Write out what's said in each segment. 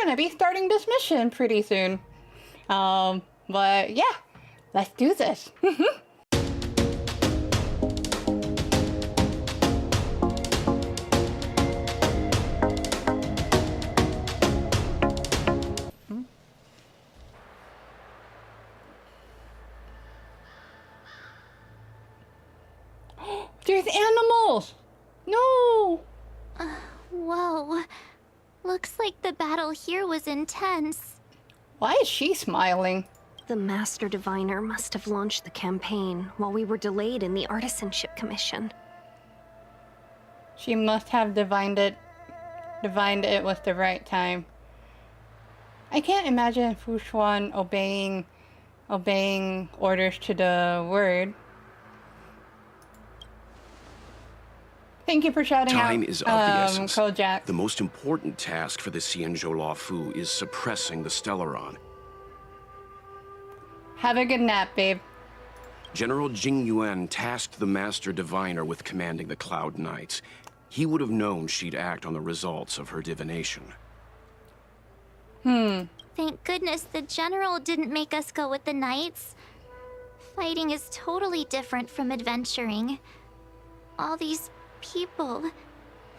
gonna be starting this mission pretty soon. But yeah, let's do this. There's animals! No! Whoa. Looks like the battle here was intense. Why is she smiling? The Master Diviner must have launched the campaign while we were delayed in the Artisanship Commission. She must have divined it with the right time. I can't imagine Fu Xuan obeying orders to the word. Thank you for shouting out. Time is of the essence. Kojak. The most important task for the Xianzhou Law Fu is suppressing the Stellaron. Have a good nap, babe. General Jing Yuan tasked the Master Diviner with commanding the Cloud Knights. He would have known she'd act on the results of her divination. Thank goodness the General didn't make us go with the Knights. Fighting is totally different from adventuring. All these people,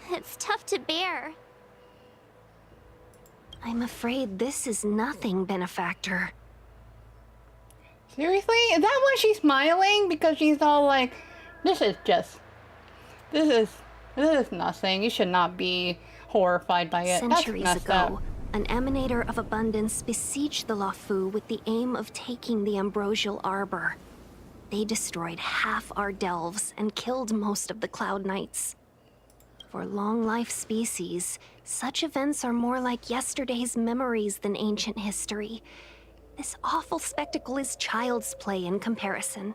it's tough to bear. I'm afraid this is nothing, Benefactor. Seriously? Is that why she's smiling? Because she's all like, this is nothing. You should not be horrified by it. Centuries That's messed ago, up. an emanator of abundance besieged the Luofu with the aim of taking the Ambrosial Arbor. They destroyed half our delves and killed most of the Cloud Knights. For long-life species, such events are more like yesterday's memories than ancient history. This awful spectacle is child's play in comparison.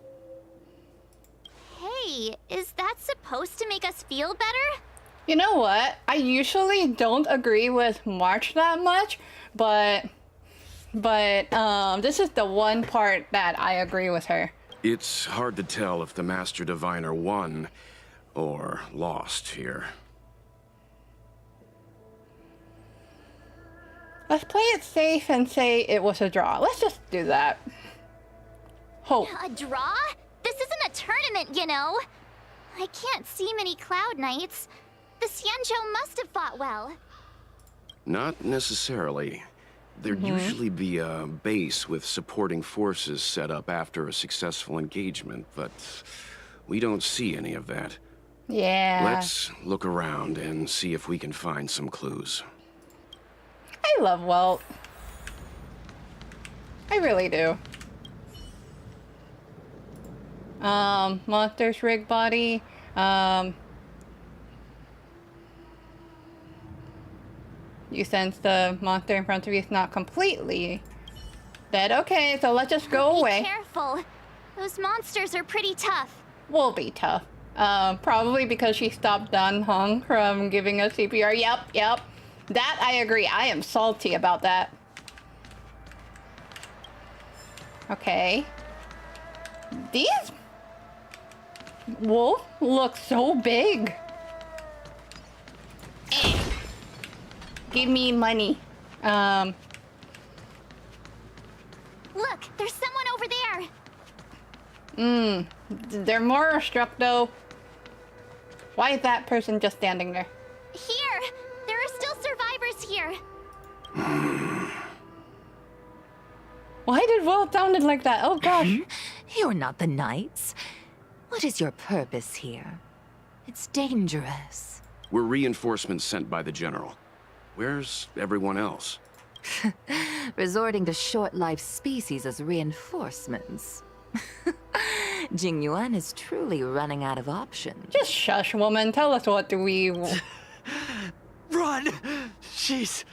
Hey, is that supposed to make us feel better? You know what? I usually don't agree with March that much, but this is the one part that I agree with her. It's hard to tell if the Master Diviner won or lost here. Let's play it safe and say it was a draw. Let's just do that. Hope. A draw? This isn't a tournament, you know. I can't see many Cloud Knights. The Xianzhou must have fought well. Not necessarily. There'd usually be a base with supporting forces set up after a successful engagement, but we don't see any of that. Yeah. Let's look around and see if we can find some clues. I love Welt. I really do. Monster's rig body. You sense the monster in front of you is not completely dead. Okay, so let's just go away. Be careful. Those monsters are pretty tough. We'll be tough. Probably because she stopped Dan Heng from giving us CPR. Yep. That I agree. I am salty about that. Okay. These wolves look so big. Give me money. Look, there's someone over there. They're more struck though. Why is that person just standing there? Here! There are still survivors here. Why did Will sounded like that? Oh gosh. You're not the Knights. What is your purpose here? It's dangerous. We're reinforcements sent by the General. Where's everyone else? Resorting to short-lived species as reinforcements. Jing Yuan is truly running out of options. Just shush, woman. Tell us what do we... Run! She's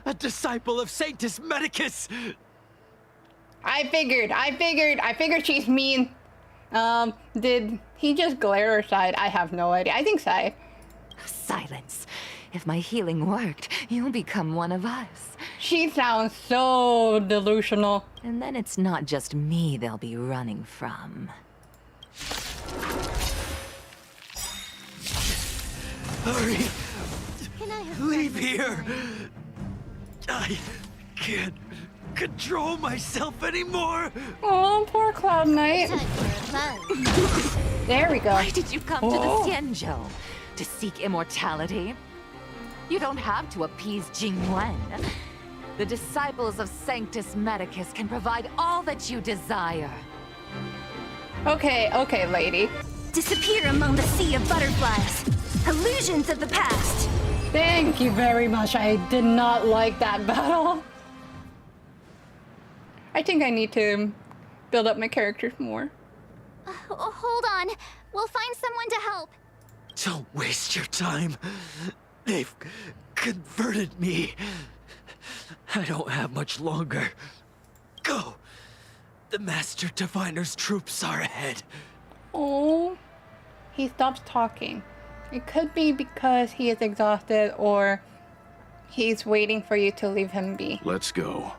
a disciple of Sanctus Medicus! I figured she's mean. Did he just glare or sighed? I have no idea. I think sighed. Silence. If my healing worked, you'll become one of us. She sounds so delusional. And then it's not just me they'll be running from. Hurry! Can I have Leave here! I can't control myself anymore. Oh, poor Cloud Knight. Time for a buzz. There we go. Why did you come to the Oh. Xianzhou? To seek immortality? You don't have to appease Jingyuan. The disciples of Sanctus Medicus can provide all that you desire. Okay, okay, lady. Disappear among the sea of butterflies. Illusions of the past. Thank you very much. I did not like that battle. I think I need to build up my characters more. Hold on. We'll find someone to help. Don't waste your time. They've converted me. I don't have much longer. Go. The Master Diviner's troops are ahead. Oh, he stops talking. It could be because he is exhausted or he's waiting for you to leave him be. Let's go.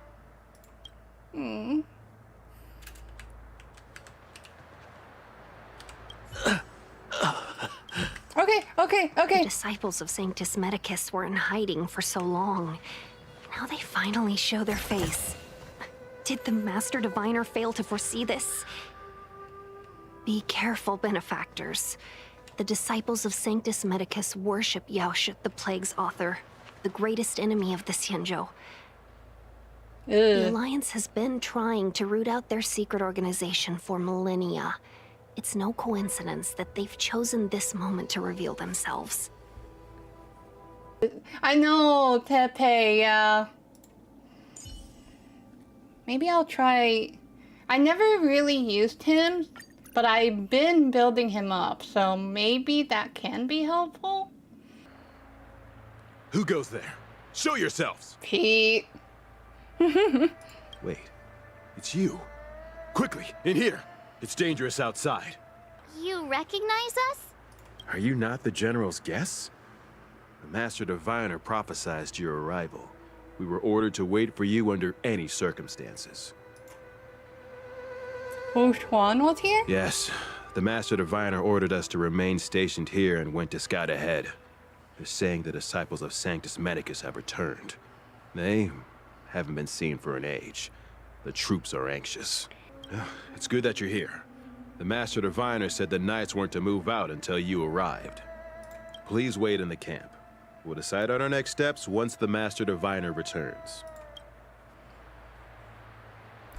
Okay. The disciples of Sanctus Medicus were in hiding for so long. Now they finally show their face. Did the Master Diviner fail to foresee this? Be careful, benefactors. The disciples of Sanctus Medicus worship Yaoshut, the Plague's author, the greatest enemy of the Xianzhou. The Ugh. Alliance has been trying to root out their secret organization for millennia. It's no coincidence that they've chosen this moment to reveal themselves. I know, Tepe, yeah. Maybe I'll try... I never really used him, but I've been building him up, so maybe that can be helpful? Who goes there? Show yourselves! Pete. Wait, it's you. Quickly, in here. It's dangerous outside. You recognize us? Are you not the General's guests? The Master Diviner prophesized your arrival. We were ordered to wait for you under any circumstances. Wu Xuan was here? Yes, the Master Diviner ordered us to remain stationed here and went to scout ahead. They're saying the disciples of Sanctus Medicus have returned. They haven't been seen for an age. The troops are anxious. It's good that you're here. The Master Diviner said the Knights weren't to move out until you arrived. Please wait in the camp. We'll decide on our next steps once the Master Diviner returns.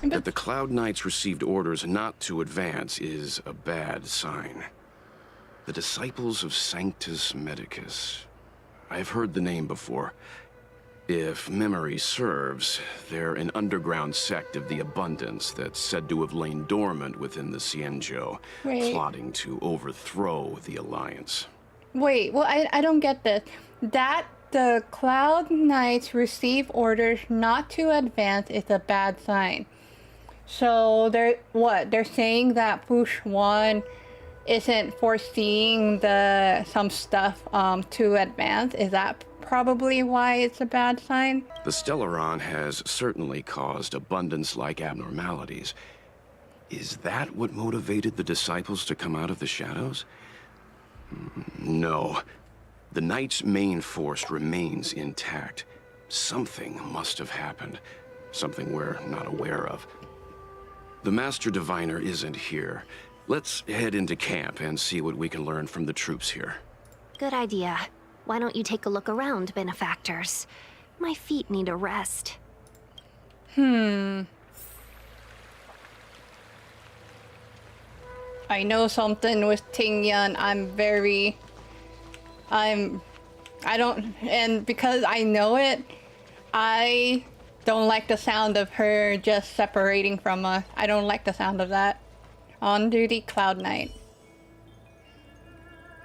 That the Cloud Knights received orders not to advance is a bad sign. The Disciples of Sanctus Medicus. I've heard the name before. If memory serves, they're an underground sect of the Abundance that's said to have lain dormant within the Xianzhou, Wait. plotting to overthrow the Alliance. Wait, well, I don't get this. That the Cloud Knights receive orders not to advance is a bad sign. So they're what? They're saying that Wu Xuan isn't foreseeing some stuff to advance. Is that probably why it's a bad sign? The Stellaron has certainly caused Abundance-like abnormalities. Is that what motivated the Disciples to come out of the shadows? No. The Knight's main force remains intact. Something must have happened. Something we're not aware of. The Master Diviner isn't here. Let's head into camp and see what we can learn from the troops here. Good idea. Why don't you take a look around, benefactors? My feet need a rest. I know something with Tingyan. And because I know it, I don't like the sound of her just separating from us. I don't like the sound of that. On duty, Cloud Knight.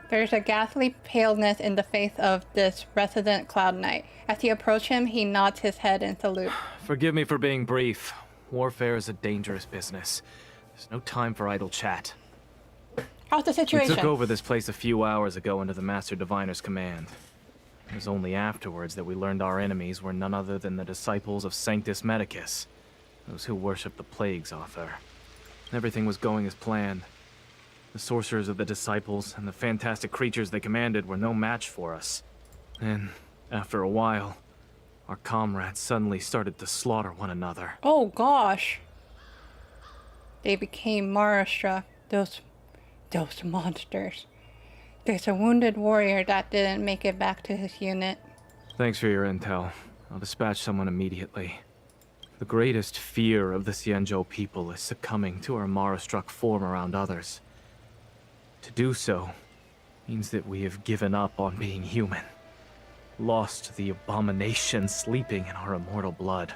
There's a ghastly paleness in the face of this resident Cloud Knight. As you approach him, he nods his head in salute. Forgive me for being brief. Warfare is a dangerous business. There's no time for idle chat. How's the We situation? took over this place a few hours ago under the Master Diviner's command. It was only afterwards that we learned our enemies were none other than the disciples of Sanctus Medicus, those who worship the Plague's author. Everything was going as planned. The sorcerers of the disciples and the fantastic creatures they commanded were no match for us. And, after a while, our comrades suddenly started to slaughter one another. Oh gosh. They became Mara-struck. Those monsters. There's a wounded warrior that didn't make it back to his unit. Thanks for your intel. I'll dispatch someone immediately. The greatest fear of the Xianzhou people is succumbing to our Mara-struck form around others. To do so means that we have given up on being human, lost the abomination sleeping in our immortal blood,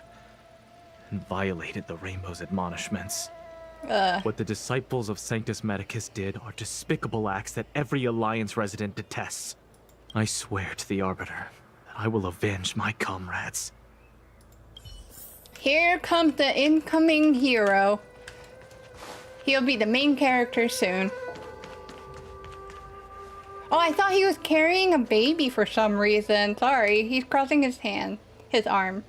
and violated the Rainbow's admonishments. What the disciples of Sanctus Medicus did are despicable acts that every Alliance resident detests. I swear to the Arbiter that I will avenge my comrades. Here comes the incoming hero. He'll be the main character soon. Oh, I thought he was carrying a baby for some reason. Sorry, he's crossing his arm.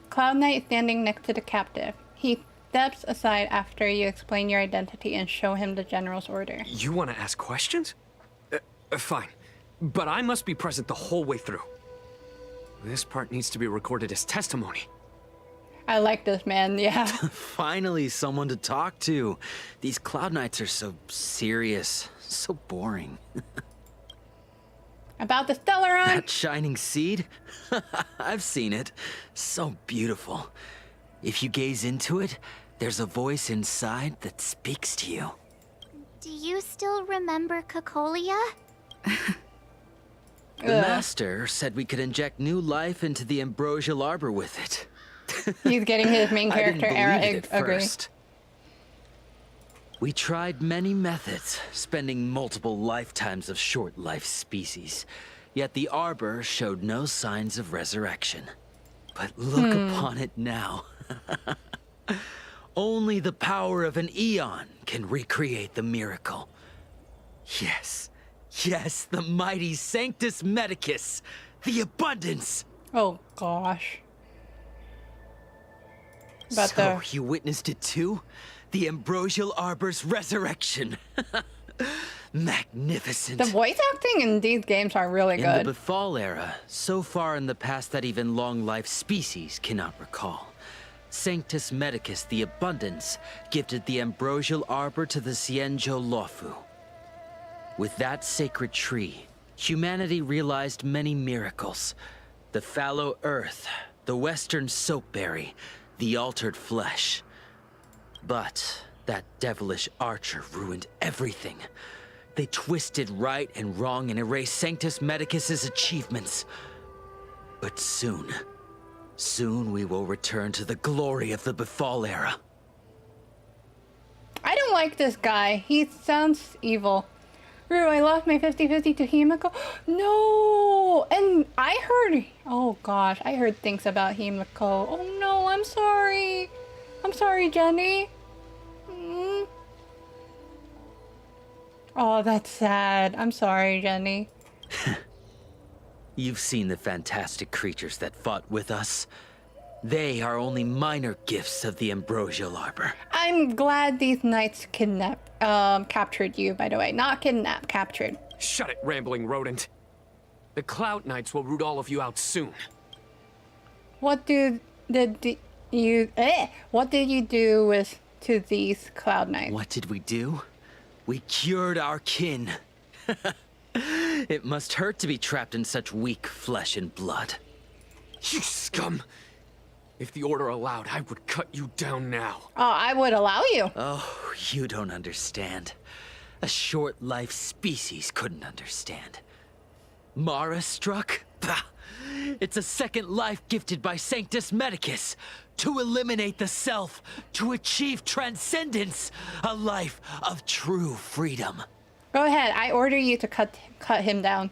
Cloud Knight standing next to the captive. He steps aside after you explain your identity and show him the general's order. You want to ask questions? Fine. But I must be present the whole way through. This part needs to be recorded as testimony. I like this man, yeah. Finally, someone to talk to. These Cloud Knights are so serious, so boring. About the Stellaron? That shining seed? I've seen it. So beautiful. If you gaze into it, there's a voice inside that speaks to you. Do you still remember Cocolia? The Master said we could inject new life into the Ambrosial Arbor with it. He's getting his main character I era didn't believe it at agree. first. We tried many methods, spending multiple lifetimes of short-life species. Yet the Arbor showed no signs of resurrection. But look upon it now. Only the power of an eon can recreate the miracle. Yes, yes, the mighty Sanctus Medicus, the abundance. Oh gosh. But So you witnessed it too? The Ambrosial Arbor's resurrection. Magnificent. the voice acting in these games are really In good. the Befall era, so far in the past that even long-life species cannot recall, Sanctus Medicus the Abundance gifted the Ambrosial Arbor to the Xianzhou Luofu. With that sacred tree, humanity realized many miracles. The fallow earth, the western soapberry, the altered flesh. But that devilish archer ruined everything. They twisted right and wrong and erased Sanctus Medicus's achievements. But soon we will return to the glory of the Befall era. I don't like this guy. He sounds evil. Rue, I lost my 50-50 to Himiko. No! And I heard... Oh gosh, I heard things about Himiko. Oh no, I'm sorry. I'm sorry, Jenny. Oh, that's sad. I'm sorry, Jenny. You've seen the fantastic creatures that fought with us. They are only minor gifts of the Ambrosial Arbor. I'm glad these knights captured you, by the way. Not kidnapped, captured. Shut it, rambling rodent. The Cloud Knights will root all of you out soon. What did you do to these Cloud Knights? What did we do? We cured our kin. It must hurt to be trapped in such weak flesh and blood. You scum! If the Order allowed, I would cut you down now. Oh, I would allow you. Oh, you don't understand. A short-life species couldn't understand. Mara struck? Bah! It's a second life gifted by Sanctus Medicus. To eliminate the self, to achieve transcendence. A life of true freedom. Go ahead. I order you to cut him down.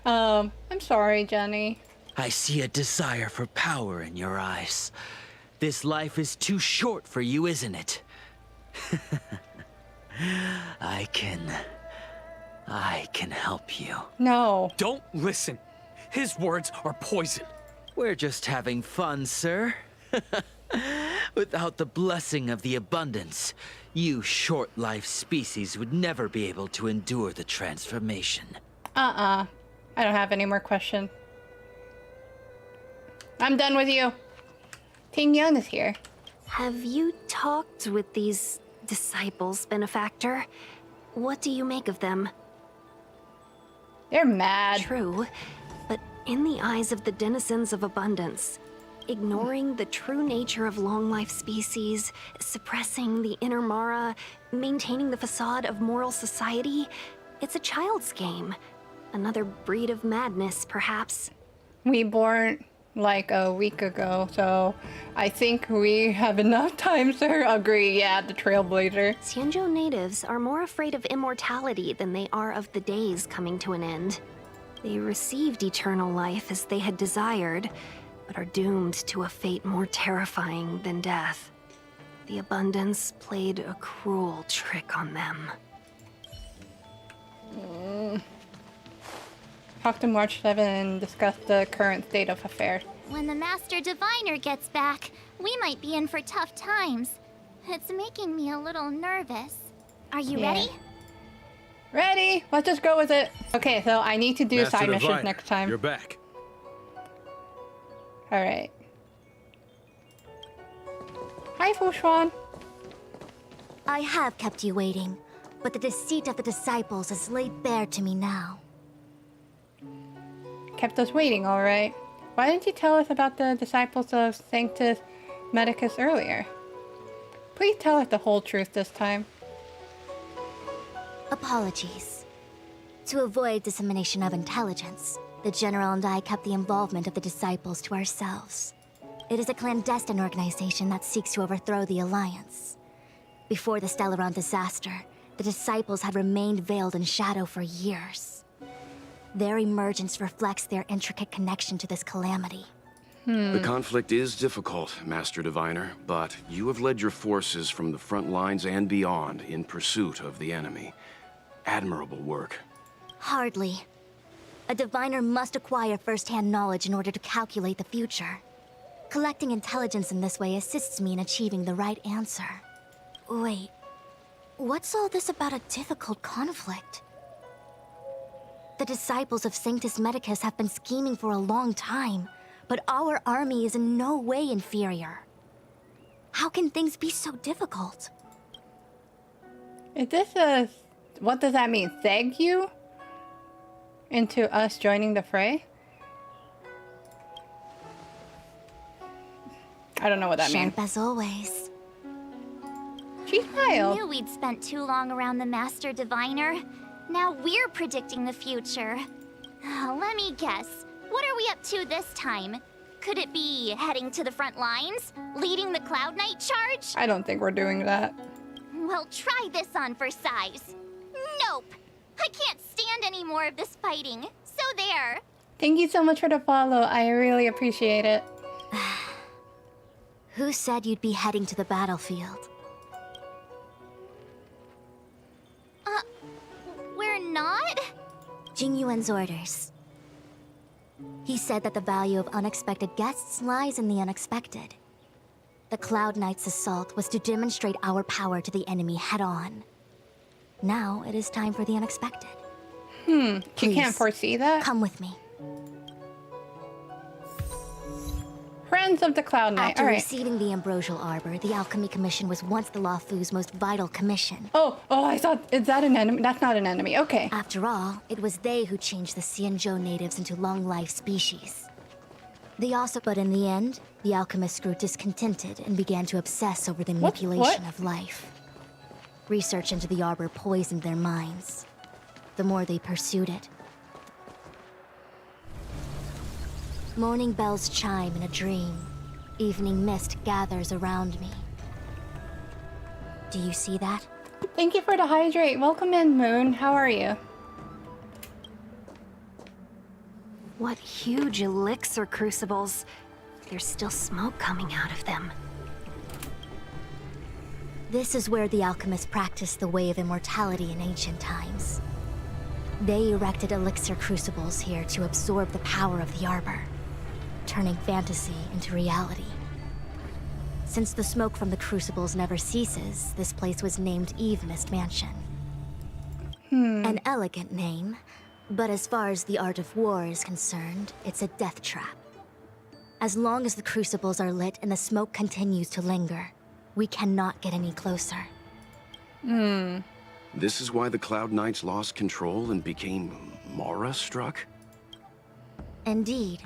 I'm sorry, Jenny. I see a desire for power in your eyes. This life is too short for you, isn't it? I can help you. No. Don't listen. His words are poison. We're just having fun, sir. Without the blessing of the abundance, you short-life species would never be able to endure the transformation. I don't have any more questions. I'm done with you. Ting Yun is here. Have you talked with these disciples, Benefactor? What do you make of them? They're mad. True, but in the eyes of the denizens of abundance, ignoring the true nature of long-life species, suppressing the inner Mara, maintaining the facade of moral society, it's a child's game. Another breed of madness, perhaps. We born like a week ago, so I think we have enough time to agree, yeah, the Trailblazer. Xianzhou natives are more afraid of immortality than they are of the days coming to an end. They received eternal life as they had desired, but are doomed to a fate more terrifying than death. The abundance played a cruel trick on them. Talk to March 7 and discuss the current state of affairs. When the Master Diviner gets back, we might be in for tough times. It's making me a little nervous. Are you Yeah. ready? Ready? Let's just go with it. Okay, so I need to do Master side missions Diviner, next time. You're back. Alright. Hi, Fushuan. I have kept you waiting, but the deceit of the disciples is laid bare to me now. Kept us waiting, alright. Why didn't you tell us about the disciples of Sanctus Medicus earlier? Please tell us the whole truth this time. Apologies. To avoid dissemination of intelligence, the General and I kept the involvement of the disciples to ourselves. It is a clandestine organization that seeks to overthrow the Alliance. Before the Stellaron disaster, the disciples had remained veiled in shadow for years. Their emergence reflects their intricate connection to this calamity. The conflict is difficult, Master Diviner, but you have led your forces from the front lines and beyond in pursuit of the enemy. Admirable work. Hardly. A diviner must acquire first-hand knowledge in order to calculate the future. Collecting intelligence in this way assists me in achieving the right answer. Wait, what's all this about a difficult conflict? The disciples of Sanctus Medicus have been scheming for a long time, but our army is in no way inferior. How can things be so difficult? Is this a... what does that mean? Thank you? Into us joining the fray? I don't know what that means. Sharp as always. She smiled. Knew we'd spent too long around the Master Diviner. Now we're predicting the future. Let me guess. What are we up to this time? Could it be heading to the front lines? Leading the Cloud Knight charge? I don't think we're doing that. Well, try this on for size. Nope. I can't stand any more of this fighting. So there. Thank you so much for the follow. I really appreciate it. Who said you'd be heading to the battlefield? We're not? Jing Yuan's orders. He said that the value of unexpected guests lies in the unexpected. The Cloud Knight's assault was to demonstrate our power to the enemy head-on. Now it is time for the unexpected. You can't Please, foresee that? Come with me. Friends of the Cloud Knight. After Alright. receiving the Ambrosial Arbor, the Alchemy Commission was once the Luofu's most vital commission. Oh, I thought... is that an enemy? That's not an enemy. Okay. After all, it was they who changed the Xianzhou natives into long-life species. They also, but in the end, the alchemists grew discontented and began to obsess over the manipulation of life. Research into the Arbor poisoned their minds. The more they pursued it. Morning bells chime in a dream. Evening mist gathers around me. Do you see that? Thank you for the hydrate. Welcome in, Moon. How are you? What huge elixir crucibles. There's still smoke coming out of them. This is where the alchemists practiced the way of immortality in ancient times. They erected elixir crucibles here to absorb the power of the Arbor, turning fantasy into reality. Since the smoke from the crucibles never ceases, this place was named Eve Mist Mansion. An elegant name, but as far as the art of war is concerned, it's a death trap. As long as the crucibles are lit and the smoke continues to linger, we cannot get any closer. This is why the Cloud Knights lost control and became Mara-struck? Indeed.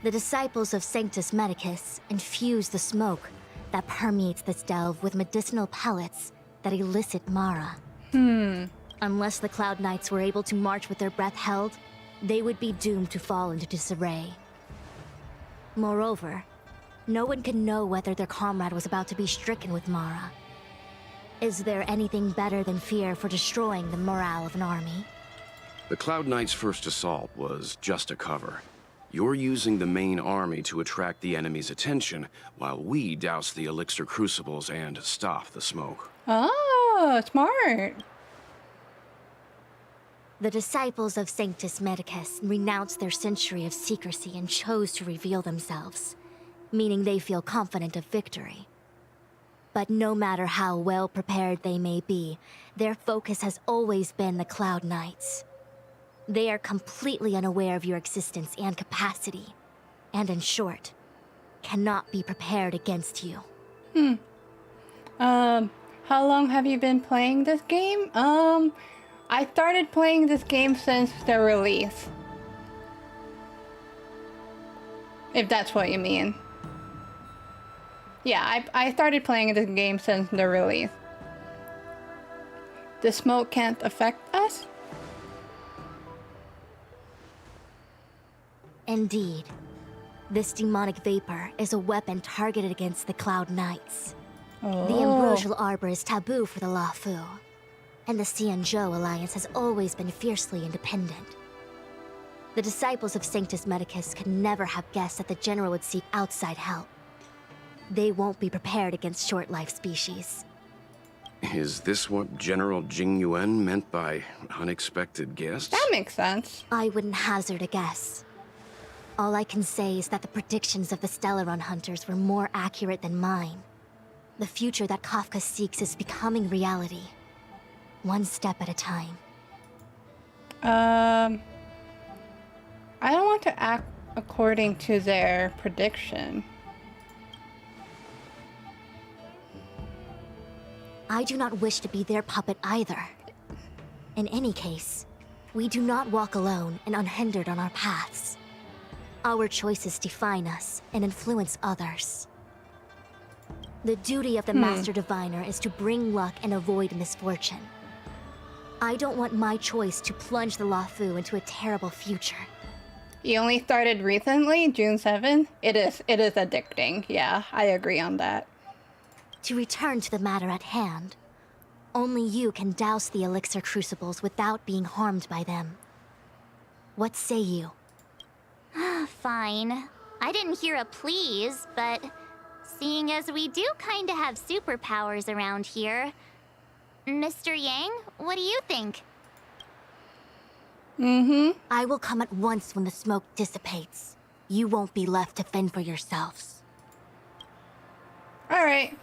The disciples of Sanctus Medicus infuse the smoke that permeates this delve with medicinal pellets that elicit Mara. Unless the Cloud Knights were able to march with their breath held, they would be doomed to fall into disarray. Moreover, no one could know whether their comrade was about to be stricken with Mara. Is there anything better than fear for destroying the morale of an army? The Cloud Knights' first assault was just a cover. You're using the main army to attract the enemy's attention, while we douse the elixir crucibles and stop the smoke. Oh, smart. The disciples of Sanctus Medicus renounced their century of secrecy and chose to reveal themselves, meaning they feel confident of victory. But no matter how well prepared they may be, their focus has always been the Cloud Knights. They are completely unaware of your existence and capacity, and in short, cannot be prepared against you. How long have you been playing this game? I started playing this game since the release. If that's what you mean. Yeah, I started playing this game since the release. The smoke can't affect us? Indeed. This demonic vapor is a weapon targeted against the Cloud Knights. The Ambrosial Arbor is taboo for the Luofu, and the Xianzhou Alliance has always been fiercely independent. The disciples of Sanctus Medicus could never have guessed that the General would seek outside help. They won't be prepared against short-life species. Is this what General Jing Yuan meant by unexpected guests? That makes sense. I wouldn't hazard a guess. All I can say is that the predictions of the Stellaron Hunters were more accurate than mine. The future that Kafka seeks is becoming reality. One step at a time. I don't want to act according to their prediction. I do not wish to be their puppet either. In any case, we do not walk alone and unhindered on our paths. Our choices define us and influence others. The duty of the Master Diviner is to bring luck and avoid misfortune. I don't want my choice to plunge the Luofu into a terrible future. You only started recently, June 7th? It is addicting. Yeah, I agree on that. To return to the matter at hand, only you can douse the elixir crucibles without being harmed by them. What say you? Fine. I didn't hear a please, but seeing as we do kinda have superpowers around here, Mr. Yang, what do you think? I will come at once when the smoke dissipates. You won't be left to fend for yourselves. Alright.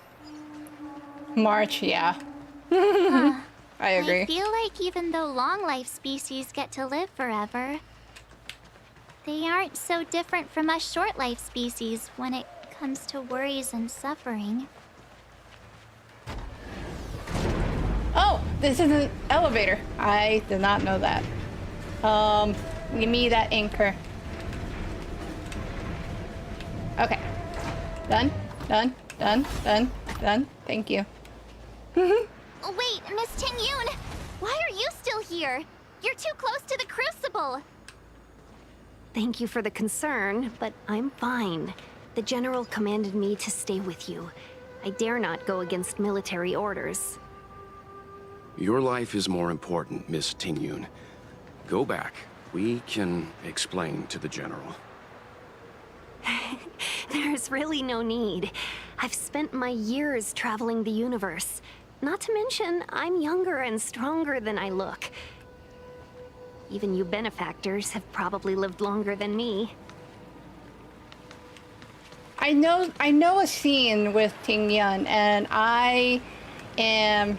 March, yeah. I agree. I feel like even though long-life species get to live forever, they aren't so different from us short-life species when it comes to worries and suffering. Oh, this is an elevator. I did not know that. Give me that anchor. Okay. Done. Thank you. Wait, Miss Ting-Yun! Why are you still here? You're too close to the Crucible! Thank you for the concern, but I'm fine. The General commanded me to stay with you. I dare not go against military orders. Your life is more important, Miss Ting-Yun. Go back. We can explain to the General. There's really no need. I've spent my years traveling the universe. Not to mention, I'm younger and stronger than I look. Even you benefactors have probably lived longer than me. I know a scene with Ting Yun, and I am,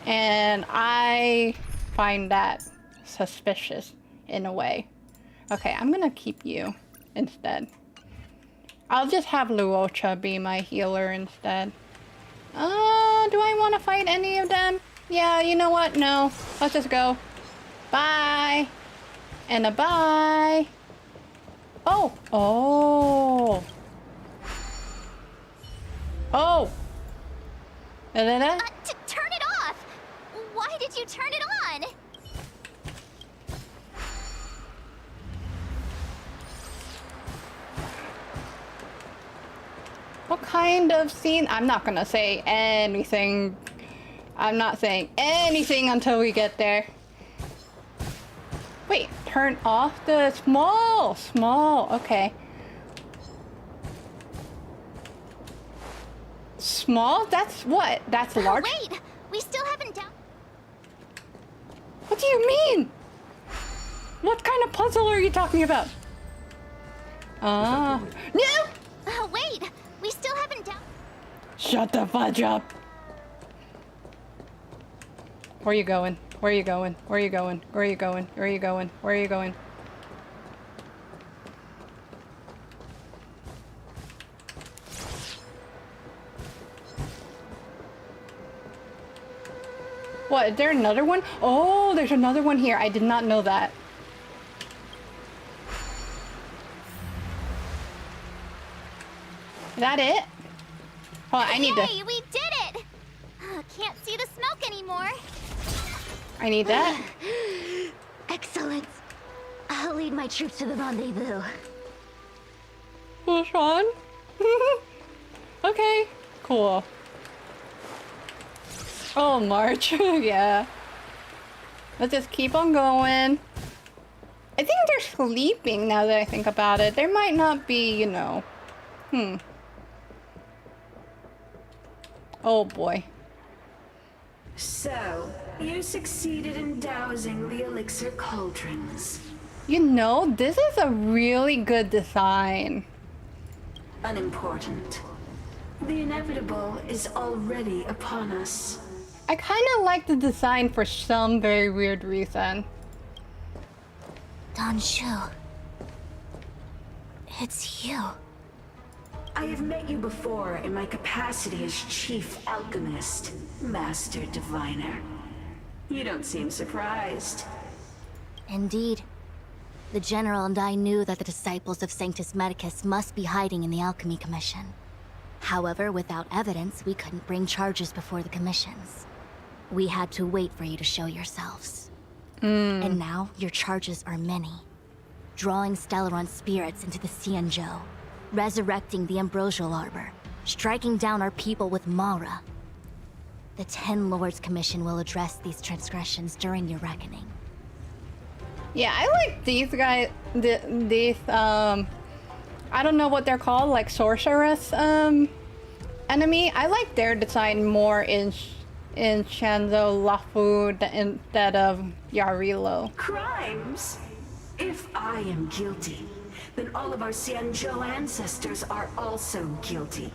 and I find that suspicious in a way. Okay, I'm gonna keep you instead. I'll just have Luocha be my healer instead. Do I want to fight any of them? Yeah, you know what? No. Let's just go. Bye. And a bye. Oh. Oh. Oh. Da-da-da. Turn it off! Why did you turn it on? What kind of scene? I'm not gonna say anything. I'm not saying anything until we get there. Wait, turn off the small, okay. Small? That's what? That's large? Wait! We still haven't down. What do you mean? What kind of puzzle are you talking about? No! Wait! We still haven't down. Shut the fudge up! Where are you going? Where are you going? Where are you going? Where are you going? Where are you going? Where are you going? What? Is there another one? Oh, there's another one here. I did not know that. Is that it? Oh, I need to. Hey, we did it! Can't see the smoke anymore. I need that. Excellent. I'll lead my troops to the rendezvous. Who's Sean? Okay, cool. Oh, March. Yeah. Let's just keep on going. I think they're sleeping now that I think about it. There might not be, you know. Oh boy. So, you succeeded in dousing the elixir cauldrons. You know, this is a really good design. Unimportant. The inevitable is already upon us. I kind of like the design for some very weird reason. Don Shu. It's you. I have met you before in my capacity as Chief Alchemist, Master Diviner. You don't seem surprised. Indeed. The General and I knew that the disciples of Sanctus Medicus must be hiding in the Alchemy Commission. However, without evidence, we couldn't bring charges before the commissions. We had to wait for you to show yourselves. And now, your charges are many. Drawing Stellaron spirits into the Xianzhou, resurrecting the Ambrosial Arbor, striking down our people with Mara. The Ten Lords Commission will address these transgressions during your reckoning. Yeah, I like these guys, these, I don't know what they're called, like sorceress, enemy. I like their design more in Shanzhou Lafu instead of Yarilo. Crimes? If I am guilty, then all of our Xianzhou ancestors are also guilty.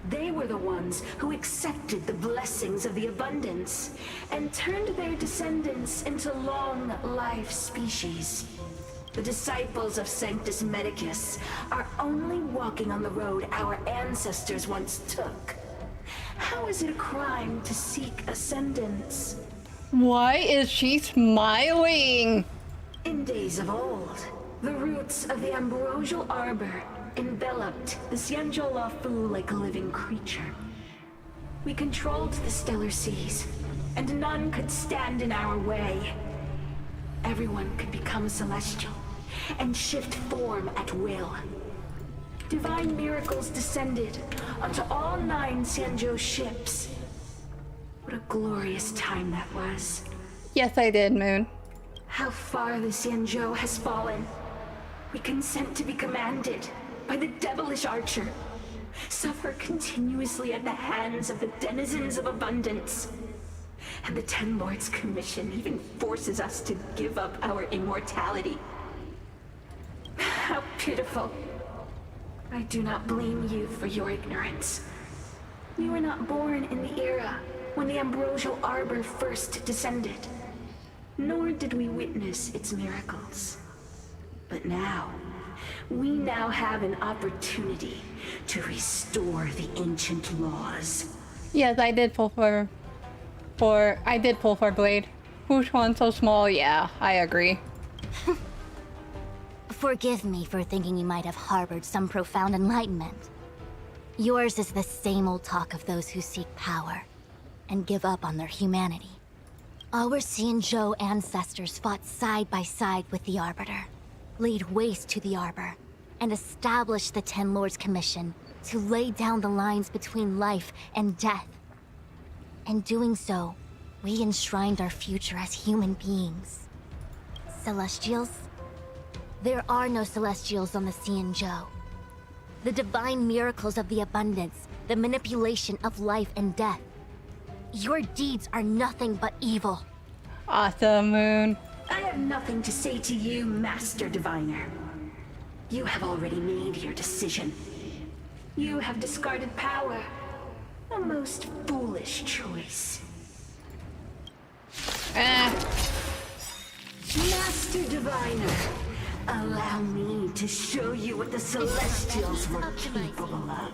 They were the ones who accepted the blessings of the abundance and turned their descendants into long-life species. The disciples of Sanctus Medicus are only walking on the road our ancestors once took. How is it a crime to seek ascendance? Why is she smiling? In days of old, the roots of the Ambrosial Arbor enveloped the Xianzhou Lafu like a living creature. We controlled the stellar seas, and none could stand in our way. Everyone could become celestial and shift form at will. Divine miracles descended onto all 9 Xianzhou ships. What a glorious time that was. Yes, I did, Moon. How far the Xianzhou has fallen. We consent to be commanded by the devilish archer. Suffer continuously at the hands of the denizens of abundance. And the Ten Lords Commission even forces us to give up our immortality. How pitiful. I do not blame you for your ignorance. You were not born in the era when the Ambrosial Arbor first descended. Nor did we witness its miracles. But now, we now have an opportunity to restore the ancient laws. Yes, I did pull for Blade. Which one so small? Yeah, I agree. Forgive me for thinking you might have harbored some profound enlightenment. Yours is the same old talk of those who seek power and give up on their humanity. Our Xianzhou ancestors fought side by side with the Arbiter, laid waste to the Arbor, and established the Ten Lords Commission to lay down the lines between life and death. In doing so, we enshrined our future as human beings. Celestials? There are no Celestials on the Xianzhou. The divine miracles of the abundance, the manipulation of life and death. Your deeds are nothing but evil. Awesome, Moon. I have nothing to say to you, Master Diviner. You have already made your decision. You have discarded power. A most foolish choice. Master Diviner, allow me to show you what the Celestials were capable of.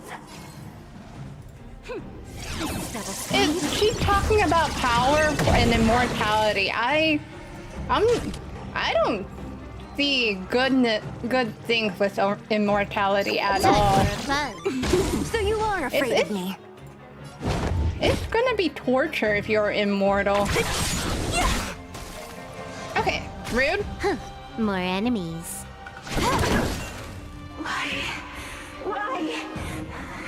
Is she talking about power and immortality? I don't see good things with immortality at all. So you are afraid of me? It's gonna be torture if you're immortal. Okay, rude. More enemies. Why?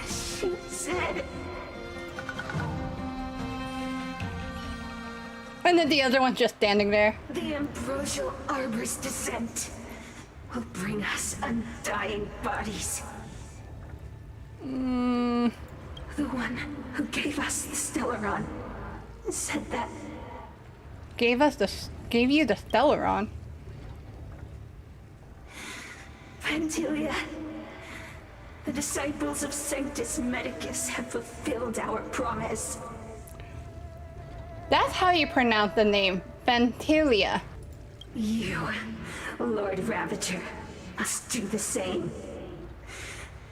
She said... And then the other one's just standing there. The Ambrosial Arbor's descent will bring us undying bodies. The one who gave us the Stellaron said that... Gave you the Stellaron. Pantilia, the disciples of Sanctus Medicus have fulfilled our promise. That's how you pronounce the name, Pantilia. You, Lord Ravager, must do the same.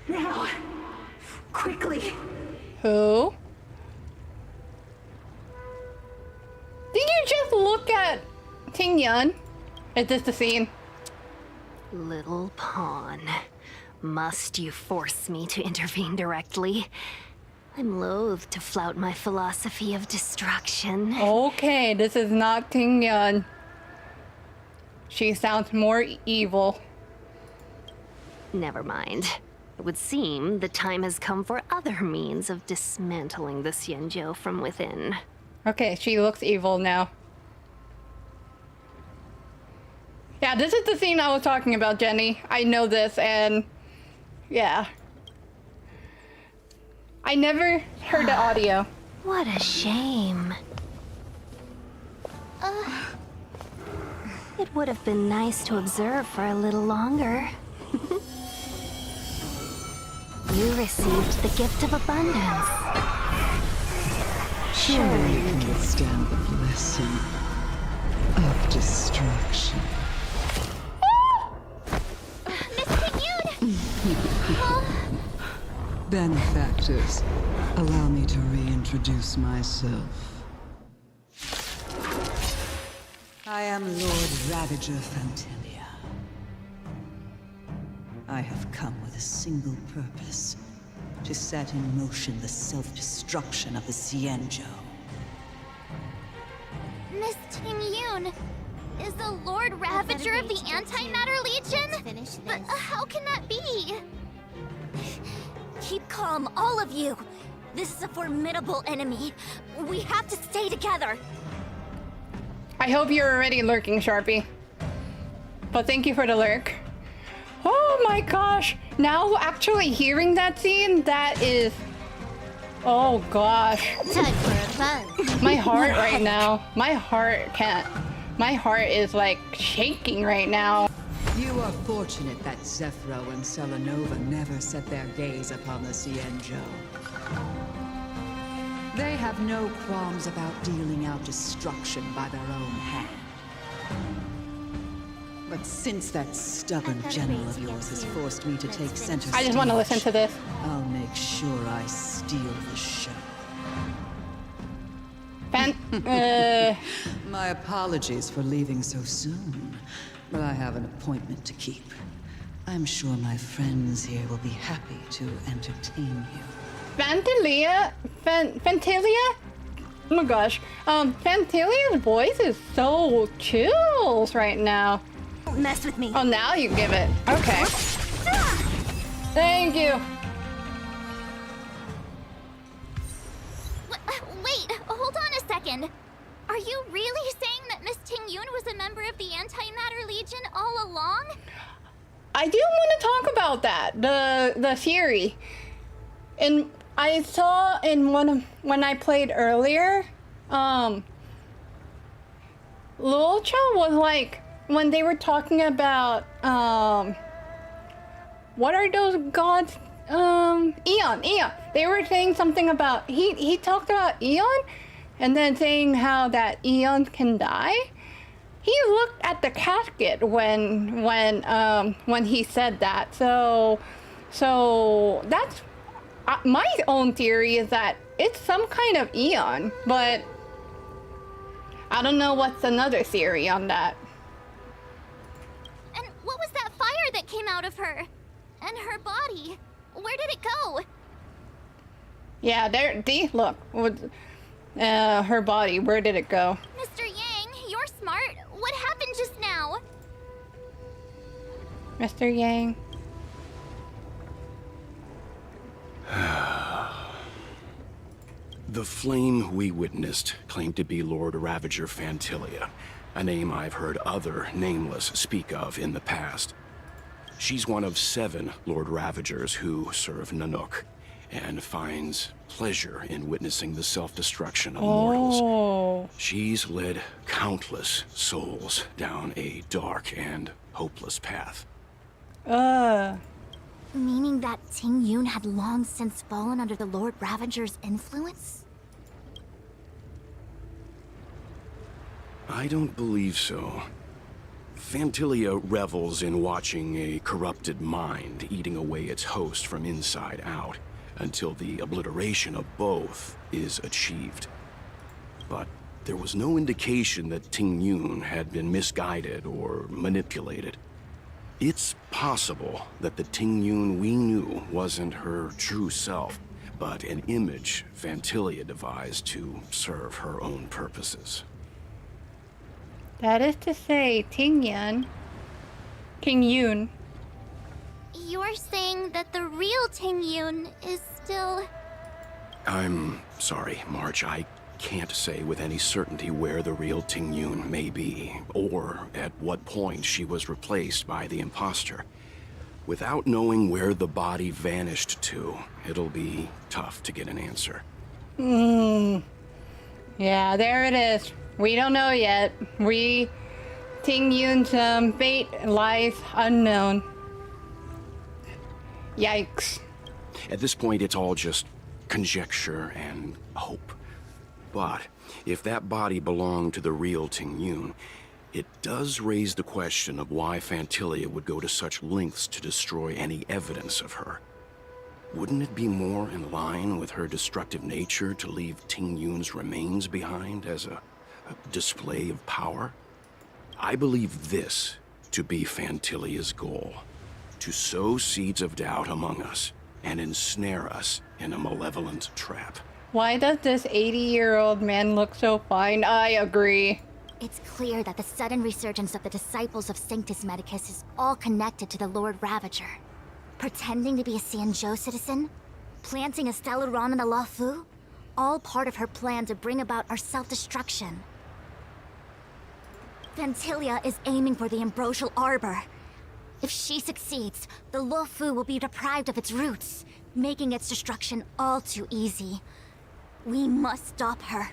Now, quickly. Who? Did you just look at Ting Yun? Is this the scene? Little pawn. Must you force me to intervene directly? I'm loath to flout my philosophy of destruction. Okay, this is not Ting Yun. She sounds more evil. Never mind. It would seem the time has come for other means of dismantling the Xianzhou from within. Okay, she looks evil now. Yeah, this is the scene I was talking about, Jenny. I know this, and yeah. I never heard the audio. What a shame. It would have been nice to observe for a little longer. You received the gift of abundance. Surely you can withstand the blessing of destruction. Benefactors, allow me to reintroduce myself. I am Lord Ravager Fantilia. I have come with a single purpose, to set in motion the self-destruction of the Xianzhou. Miss Ting Yun is the Lord Ravager of the Antimatter Legion? But how can that be? Keep calm, all of you. This is a formidable enemy. We have to stay together. I hope you're already lurking, Sharpie. But thank you for the lurk. Oh my gosh. Now actually hearing that scene, that is... Oh gosh. Time for a buzz. My heart right now. My heart can't... My heart is like shaking right now. You are fortunate that Zephyro and Selenova never set their gaze upon the Xianzhou. They have no qualms about dealing out destruction by their own hand. But since that stubborn general of yours has forced me to take center I just want to listen stage, to this. I'll make sure I steal the show. My apologies for leaving so soon, but I have an appointment to keep. I'm sure my friends here will be happy to entertain you. Fantilia? Fantilia? Oh my gosh. Fantilia's voice is so chills right now. Don't mess with me. Oh, now you give it. Okay. Thank you. Wait, hold on a second. Are you really saying that Miss Ting Yun was a member of the Antimatter Legion all along? I do want to talk about that, the theory. And I saw in when I played earlier, Lulcha was like, when they were talking about, what are those gods? Eon. They were saying something about, he talked about Eon, and then saying how that Eon can die. He looked at the casket when he said that. So that's my own theory, is that it's some kind of Eon, but I don't know what's another theory on that. And what was that fire that came out of her? And her body? Where did it go? Yeah, look, her body, where did it go? Mr. Yang, you're smart. What happened just now? Mr. Yang. The flame we witnessed claimed to be Lord Ravager Fantilia, a name I've heard other Nameless speak of in the past. She's one of 7 Lord Ravagers who serve Nanook, and finds pleasure in witnessing the self-destruction of mortals. She's led countless souls down a dark and hopeless path. Meaning that Ting Yun had long since fallen under the Lord Ravager's influence? I don't believe so. Fantilia revels in watching a corrupted mind eating away its host from inside out, until the obliteration of both is achieved. But there was no indication that Ting Yun had been misguided or manipulated. It's possible that the Ting Yun we knew wasn't her true self, but an image Fantilia devised to serve her own purposes. That is to say, Ting Yun. You're saying that the real Ting Yun is still... I'm sorry, March. I can't say with any certainty where the real Ting Yun may be, or at what point she was replaced by the imposter. Without knowing where the body vanished to, it'll be tough to get an answer. Yeah, there it is. We don't know yet. Ting Yun's fate lies unknown. Yikes. At this point, it's all just conjecture and hope. But if that body belonged to the real Ting Yun, it does raise the question of why Fantilia would go to such lengths to destroy any evidence of her. Wouldn't it be more in line with her destructive nature to leave Ting Yun's remains behind as a display of power? I believe this to be Fantilia's goal: to sow seeds of doubt among us and ensnare us in a malevolent trap. Why does this 80-year-old man look so fine? I agree. It's clear that the sudden resurgence of the disciples of Sanctus Medicus is all connected to the Lord Ravager. Pretending to be a Xianzhou citizen, planting a Stellaron in the Luofu, all part of her plan to bring about our self-destruction. Fantilia is aiming for the Ambrosial Arbor. If she succeeds, the Luofu will be deprived of its roots, making its destruction all too easy. We must stop her.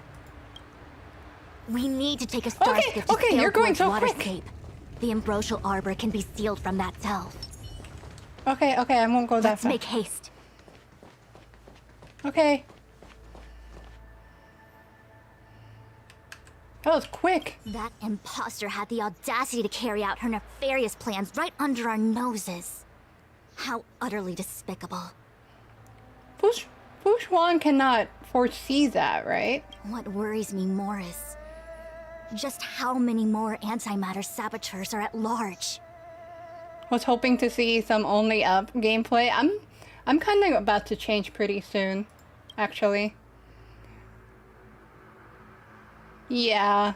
We need to take a starship to sail you're going towards so quick. Waterscape. The Ambrosial Arbor can be sealed from that delve. Okay, I won't go that Let's far. make haste. Okay. That was quick. That imposter had the audacity to carry out her nefarious plans right under our noses. How utterly despicable. Fu Xuan cannot foresee that, right? What worries me more is just how many more antimatter saboteurs are at large. Was hoping to see some only up gameplay. I'm kind of about to change pretty soon, actually. Yeah.